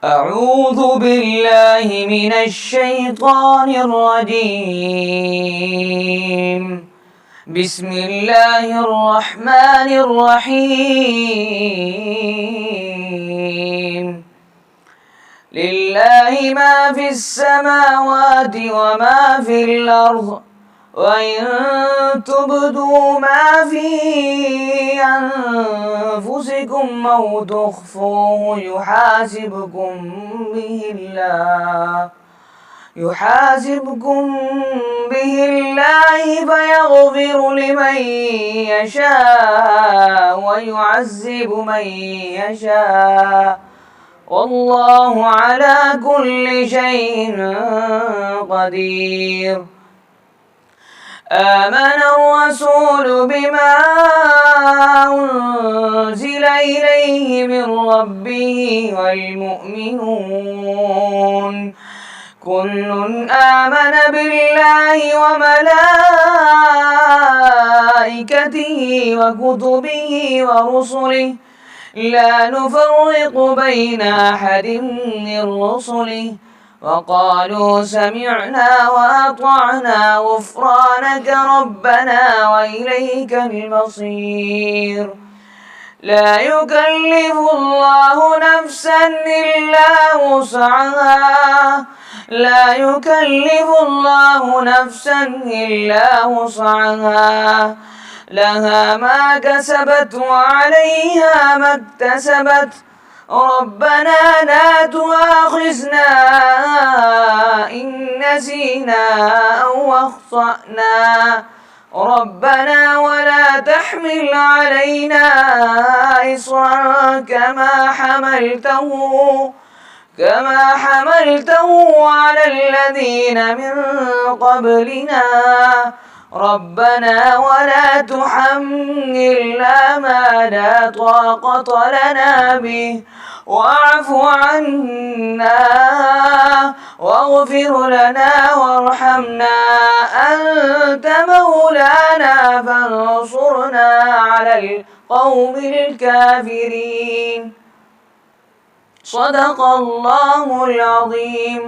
أعوذ بالله من الشيطان الرجيم. بسم الله الرحمن الرحيم. لله ما في السماوات وما في الأرض، وإن تبدوا ما في أنفسكم أو تخفوه يحاسبكم به الله فيغفر لمن يشاء ويعذب من يشاء، والله على كل شيء قدير. آمن الرسول بما أنزل إليه من ربه والمؤمنون كل آمن بالله وملائكته وكتبه ورسله لا نفرق بين أحد من رسله، وقالوا سمعنا وأطعنا غفرانك ربنا وإليك المصير. لا يكلف الله نفسا إلا وسعها، لا يكلف الله نفسا إلا وسعها، لها ما كسبت وعليها ما اكتسبت، ربنا لا تؤاخذنا إن نسينا أو أخطأنا، ربنا ولا تحمل علينا إصرا كما حملته على الذين من قبلنا، ربنا ولا تحملنا ما لا طاقة لنا به، واعف عنا واغفر لنا وارحمنا، أنت مولانا فانصرنا على القوم الكافرين. صدق الله العظيم.